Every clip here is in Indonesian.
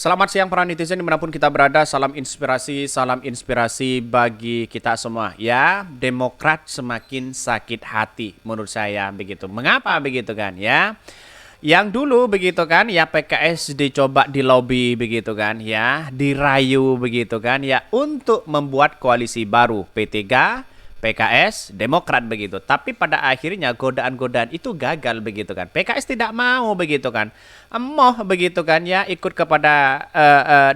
Selamat siang para netizen dimanapun kita berada, salam inspirasi bagi kita semua. Ya, Demokrat semakin sakit hati menurut saya begitu. Mengapa begitu kan ya? Yang dulu begitu kan ya PKS dicoba dilobi begitu kan ya, dirayu begitu kan ya untuk membuat koalisi baru P3 PKS, Demokrat begitu. Tapi pada akhirnya godaan-godaan itu gagal begitu kan. PKS tidak mau begitu kan. Emoh begitu kan ya ikut kepada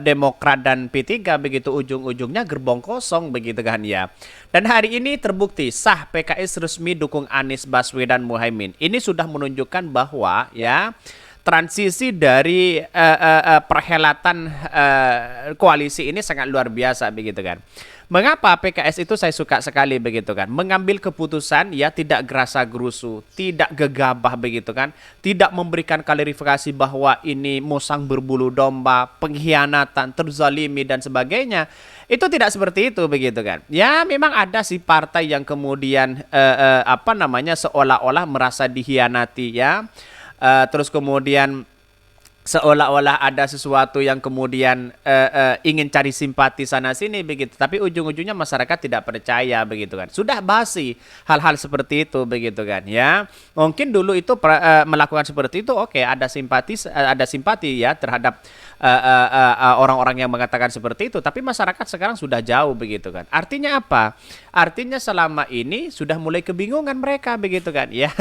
Demokrat dan P3 begitu ujung-ujungnya gerbong kosong begitu kan ya. Dan hari ini terbukti sah PKS resmi dukung Anies Baswedan Muhaimin. Ini sudah menunjukkan bahwa ya transisi dari perhelatan koalisi ini sangat luar biasa begitu kan. Mengapa PKS itu saya suka sekali begitu kan? Mengambil keputusan ya tidak gerasa gerusu, tidak gegabah begitu kan? Tidak memberikan klarifikasi bahwa ini musang berbulu domba, pengkhianatan, terzalimi dan sebagainya. Itu tidak seperti itu begitu kan? Ya memang ada sih partai yang kemudian seolah-olah merasa dikhianati ya. Terus kemudian seolah-olah ada sesuatu yang kemudian ingin cari simpati sana sini begitu, tapi ujung-ujungnya masyarakat tidak percaya begitu kan. Sudah basi hal-hal seperti itu begitu kan ya. Mungkin dulu itu melakukan seperti itu, oke, ada simpati ya terhadap orang-orang yang mengatakan seperti itu, tapi masyarakat sekarang sudah jauh begitu kan. Artinya apa? Artinya selama ini sudah mulai kebingungan mereka begitu kan ya.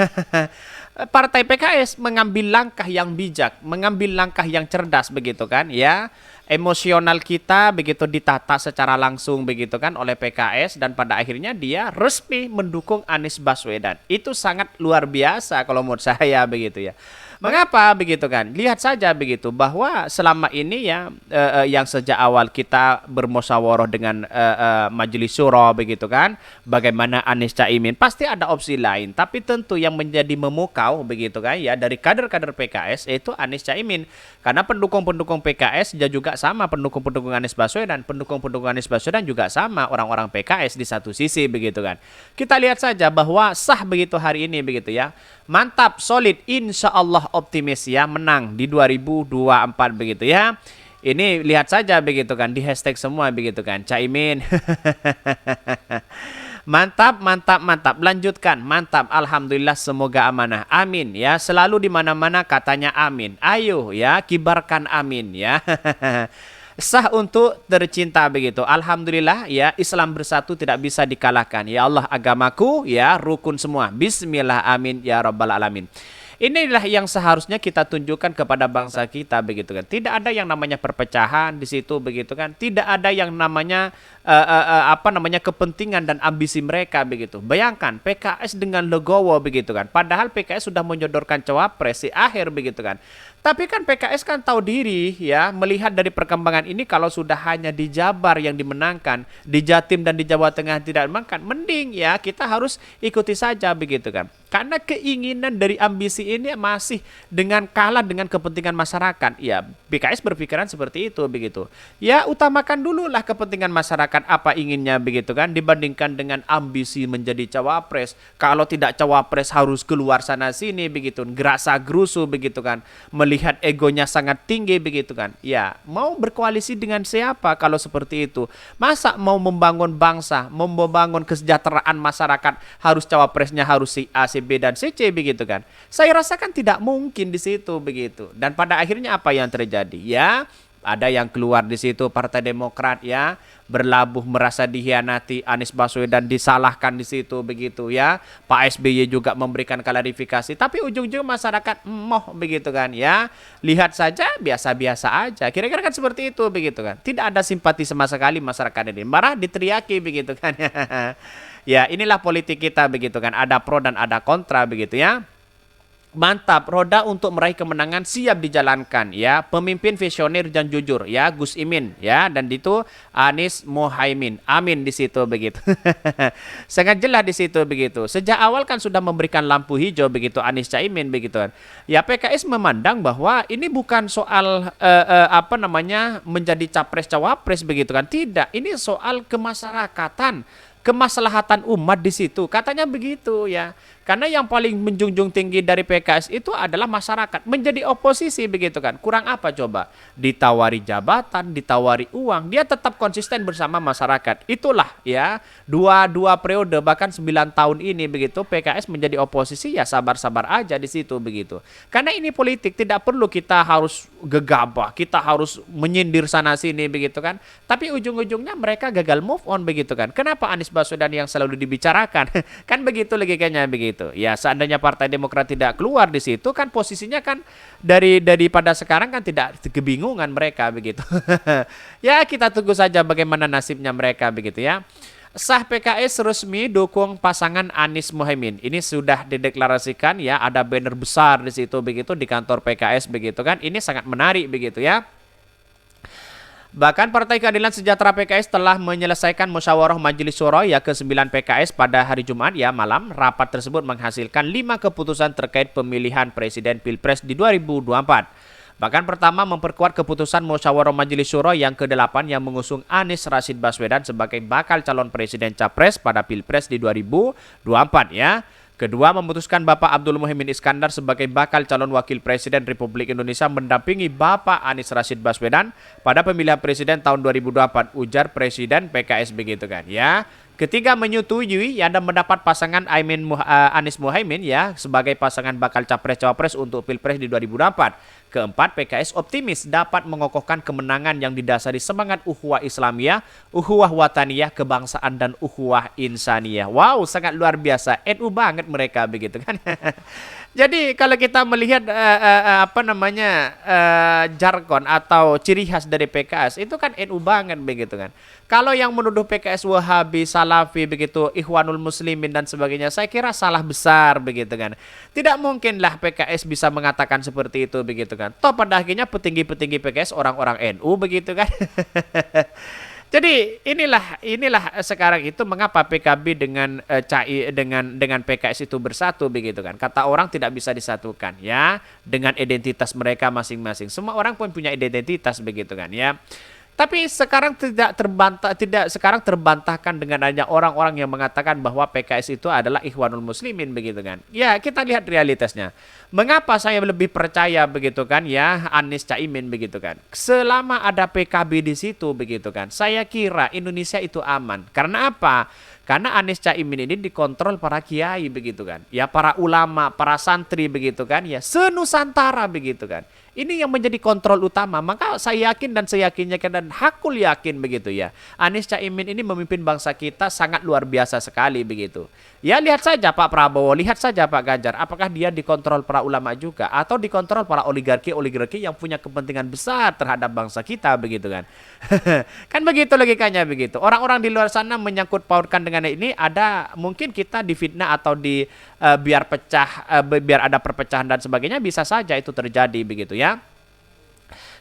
Partai PKS mengambil langkah yang bijak, mengambil langkah yang cerdas begitu kan ya. Emosional kita begitu ditata secara langsung begitu kan oleh PKS dan pada akhirnya dia resmi mendukung Anies Baswedan. Itu sangat luar biasa kalau menurut saya begitu ya. Mengapa begitu kan? Lihat saja begitu bahwa selama ini ya yang sejak awal kita bermusyawarah dengan Majelis Syuro begitu kan, bagaimana Anies Caimin, pasti ada opsi lain, tapi tentu yang menjadi memukau begitu kan ya dari kader-kader PKS itu Anies Caimin. Karena pendukung-pendukung PKS juga sama, pendukung-pendukung Anies Baswedan, pendukung-pendukung Anies Baswedan juga sama orang-orang PKS di satu sisi begitu kan. Kita lihat saja bahwa sah begitu hari ini begitu ya. Mantap, solid, insya Allah optimis ya menang di 2024 begitu ya. Ini lihat saja begitu kan di hashtag semua begitu kan Caimin. Mantap, mantap, mantap. Lanjutkan, mantap. Alhamdulillah, semoga amanah. Amin ya. Selalu di mana-mana katanya amin. Ayo ya, kibarkan amin ya. Sah untuk tercinta begitu. Alhamdulillah ya, Islam bersatu tidak bisa dikalahkan. Ya Allah, agamaku ya rukun semua. Bismillah, amin ya rabbal alamin. Inilah yang seharusnya kita tunjukkan kepada bangsa kita begitu kan. Tidak ada yang namanya perpecahan di situ begitu kan. Tidak ada yang namanya kepentingan dan ambisi mereka begitu. Bayangkan PKS dengan legowo begitu kan. Padahal PKS sudah menyodorkan cawapres si Aher begitu kan. Tapi kan PKS kan tahu diri ya, melihat dari perkembangan ini kalau sudah hanya di Jabar yang dimenangkan, di Jatim dan di Jawa Tengah tidak dimenangkan, mending ya kita harus ikuti saja begitu kan. Karena keinginan dari ambisi ini masih dengan kalah dengan kepentingan masyarakat. Ya, PKS berpikiran seperti itu begitu. Ya, utamakan dululah kepentingan masyarakat apa inginnya begitu kan dibandingkan dengan ambisi menjadi cawapres. Kalau tidak cawapres harus keluar sana sini begitu, gerasa gerusu begitu kan. Melihat egonya sangat tinggi begitu kan. Ya, mau berkoalisi dengan siapa kalau seperti itu? Masa mau membangun bangsa, mau membangun kesejahteraan masyarakat harus cawapresnya harus si A, si B dan si C begitu kan. Saya rasakan tidak mungkin di situ begitu. Dan pada akhirnya apa yang terjadi? Ya, ada yang keluar di situ Partai Demokrat ya, berlabuh merasa dikhianati, Anies Baswedan disalahkan di situ begitu ya. Pak SBY juga memberikan klarifikasi, tapi ujung-ujung masyarakat emoh begitu kan ya. Lihat saja biasa-biasa aja. Kira-kira kan seperti itu begitu kan. Tidak ada simpati sama sekali masyarakat ini. Marah diteriaki begitu kan. Ya, inilah politik kita begitu kan. Ada pro dan ada kontra begitu ya. Mantap, roda untuk meraih kemenangan siap dijalankan ya. Pemimpin visioner dan jujur ya, Gus Imin ya, dan itu Anies Muhaimin. Amin di situ begitu. Sangat jelas di situ begitu. Sejak awal kan sudah memberikan lampu hijau begitu Anies Caimin begitu kan. Ya, PKS memandang bahwa ini bukan soal menjadi capres cawapres begitu kan. Tidak, ini soal kemasyarakatan. kemaslahatan umat di situ. Katanya begitu ya. Karena yang paling menjunjung tinggi dari PKS itu adalah masyarakat. Menjadi oposisi begitu kan. Kurang apa coba? Ditawari jabatan, ditawari uang, dia tetap konsisten bersama masyarakat. Itulah ya, dua periode bahkan 9 tahun ini begitu PKS menjadi oposisi, ya sabar-sabar aja di situ begitu. Karena ini politik, tidak perlu kita harus gegabah, kita harus menyindir sana sini begitu kan. Tapi ujung-ujungnya mereka gagal move on begitu kan. Kenapa Anies Baswedan yang selalu dibicarakan? Kan begitu logikanya begitu. Ya, seandainya Partai Demokrat tidak keluar di situ kan posisinya kan daripada sekarang kan tidak kebingungan mereka begitu. Ya, kita tunggu saja bagaimana nasibnya mereka begitu ya. Sah PKS resmi dukung pasangan Anies Muhaimin. Ini sudah dideklarasikan ya, ada banner besar di situ begitu di kantor PKS begitu kan. Ini sangat menarik begitu ya. Bahkan Partai Keadilan Sejahtera PKS telah menyelesaikan musyawarah Majelis Syuro ya ke-9 PKS pada hari Jumat ya malam. Rapat tersebut menghasilkan 5 keputusan terkait pemilihan presiden Pilpres di 2024. Bahkan pertama memperkuat keputusan musyawarah Majelis Syuro yang ke-8 yang mengusung Anies Rashid Baswedan sebagai bakal calon presiden capres pada Pilpres di 2024 ya. Kedua, memutuskan Bapak Abdul Muhaimin Iskandar sebagai bakal calon wakil presiden Republik Indonesia mendampingi Bapak Anies Rashid Baswedan pada pemilihan presiden tahun 2024, ujar Presiden PKS begitu kan ya. Ketiga, menyetujui ya dan mendapat pasangan Anies Muhaimin ya sebagai pasangan bakal capres-cawapres untuk Pilpres di 2024. Keempat, PKS optimis dapat mengokohkan kemenangan yang didasari semangat ukhuwah Islamiyah, ukhuwah wataniyah, kebangsaan dan ukhuwah insaniyah. Wow, sangat luar biasa. NU banget mereka begitu kan. Jadi kalau kita melihat jargon atau ciri khas dari PKS itu kan NU banget begitu kan. Kalau yang menuduh PKS Wahabi, Salafi begitu, Ikhwanul Muslimin dan sebagainya, saya kira salah besar begitu kan. Tidak mungkinlah PKS bisa mengatakan seperti itu begitu kan. Toh pada akhirnya petinggi-petinggi PKS orang-orang NU begitu kan. Jadi inilah sekarang itu mengapa PKB dengan PKS itu bersatu begitu kan. Kata orang tidak bisa disatukan ya dengan identitas mereka masing-masing. Semua orang pun punya identitas begitu kan ya. Tapi sekarang sekarang terbantahkan dengan adanya orang-orang yang mengatakan bahwa PKS itu adalah Ikhwanul Muslimin begitu kan. Ya, kita lihat realitasnya. Mengapa saya lebih percaya begitu kan ya Anies Caimin begitu kan. Selama ada PKB di situ begitu kan. Saya kira Indonesia itu aman. Karena apa? Karena Anies Caimin ini dikontrol para kiai begitu kan. Ya, para ulama, para santri begitu kan ya, senusantara begitu kan. Ini yang menjadi kontrol utama. Maka saya yakin dan seyakinnya dan hakul yakin begitu ya. Anies Caimin ini memimpin bangsa kita sangat luar biasa sekali begitu. Ya, lihat saja Pak Prabowo, lihat saja Pak Ganjar. Apakah dia dikontrol para ulama juga atau dikontrol para oligarki yang punya kepentingan besar terhadap bangsa kita begitu kan. Kan begitu logikanya begitu. Orang-orang di luar sana menyangkut pautkan dengan ini, ada mungkin kita difitnah atau biar ada perpecahan dan sebagainya, bisa saja itu terjadi begitu ya.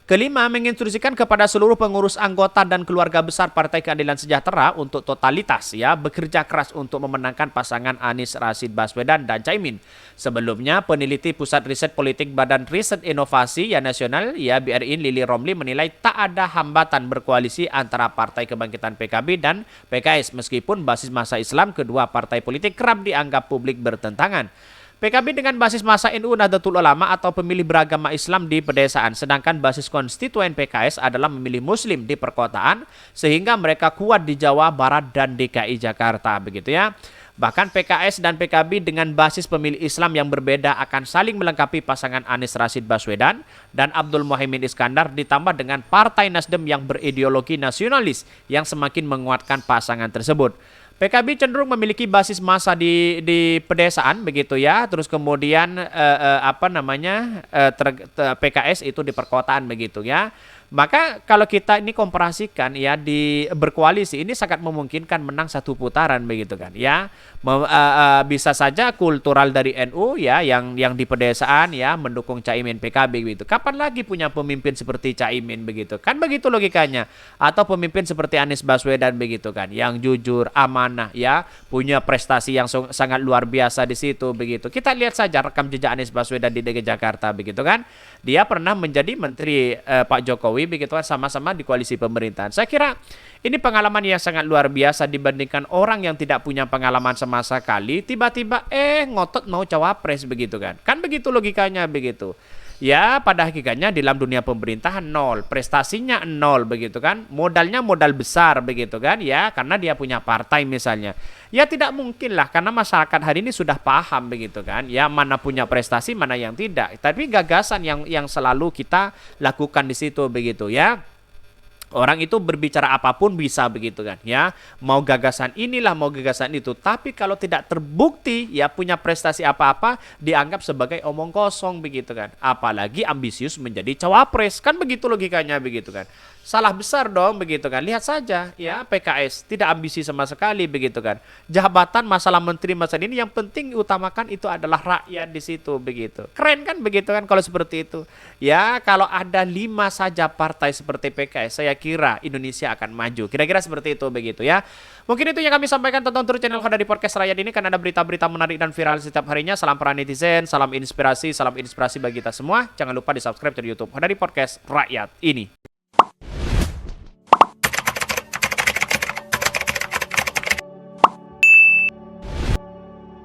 Kelima, menginstruksikan kepada seluruh pengurus anggota dan keluarga besar Partai Keadilan Sejahtera untuk totalitas ya bekerja keras untuk memenangkan pasangan Anies Rashid Baswedan dan Caimin. Sebelumnya, peneliti Pusat Riset Politik Badan Riset Inovasi ya Nasional ya BRI Lili Romli menilai tak ada hambatan berkoalisi antara Partai Kebangkitan PKB dan PKS meskipun basis massa Islam kedua partai politik kerap dianggap publik bertentangan. PKB dengan basis massa NU Nahdlatul Ulama atau pemilih beragama Islam di pedesaan, sedangkan basis konstituen PKS adalah memilih Muslim di perkotaan, sehingga mereka kuat di Jawa Barat dan DKI Jakarta begitu ya. Bahkan PKS dan PKB dengan basis pemilih Islam yang berbeda akan saling melengkapi pasangan Anies Rashid Baswedan dan Abdul Muhaimin Iskandar, ditambah dengan Partai Nasdem yang berideologi nasionalis yang semakin menguatkan pasangan tersebut. PKB cenderung memiliki basis massa di pedesaan begitu ya, terus kemudian PKS itu di perkotaan begitu ya. Maka kalau kita ini komparasikan ya di berkoalisi ini sangat memungkinkan menang satu putaran begitu kan ya. Bisa saja kultural dari NU ya yang di pedesaan ya mendukung Caimin PKB begitu. Kapan lagi punya pemimpin seperti Caimin begitu? Kan begitu logikanya. Atau pemimpin seperti Anies Baswedan begitu kan, yang jujur, amanah ya, punya prestasi yang sangat luar biasa di situ begitu. Kita lihat saja rekam jejak Anies Baswedan di DKI Jakarta begitu kan. Dia pernah menjadi menteri Pak Jokowi Jokowi begitu kan, sama-sama di koalisi pemerintahan. Saya kira ini pengalaman yang sangat luar biasa dibandingkan orang yang tidak punya pengalaman sama sekali, tiba-tiba ngotot mau cawapres begitu kan. Kan begitu logikanya begitu. Ya, pada hakikatnya dalam dunia pemerintahan nol, prestasinya nol begitu kan. Modalnya modal besar begitu kan, ya, karena dia punya partai misalnya. Ya tidak mungkin lah, karena masyarakat hari ini sudah paham begitu kan. Ya, mana punya prestasi, mana yang tidak. Tapi gagasan yang selalu kita lakukan di situ begitu ya. Orang itu berbicara apapun bisa begitu kan ya. Mau gagasan inilah, mau gagasan itu. Tapi kalau tidak terbukti ya punya prestasi apa-apa, dianggap sebagai omong kosong begitu kan. Apalagi ambisius menjadi cawapres. Kan begitu logikanya begitu kan. Salah besar dong begitu kan. Lihat saja ya PKS tidak ambisi sama sekali begitu kan. Jabatan masalah menteri masalah ini yang penting utamakan itu adalah rakyat di situ begitu. Keren kan begitu kan kalau seperti itu. Ya kalau ada 5 saja partai seperti PKS, saya kira Indonesia akan maju. Kira-kira seperti itu begitu ya. Mungkin itu yang kami sampaikan tentang tur channel Hodari Podcast Rakyat ini, kan ada berita-berita menarik dan viral setiap harinya. Salam para netizen, salam inspirasi bagi kita semua. Jangan lupa di subscribe di YouTube Hodari Podcast Rakyat ini.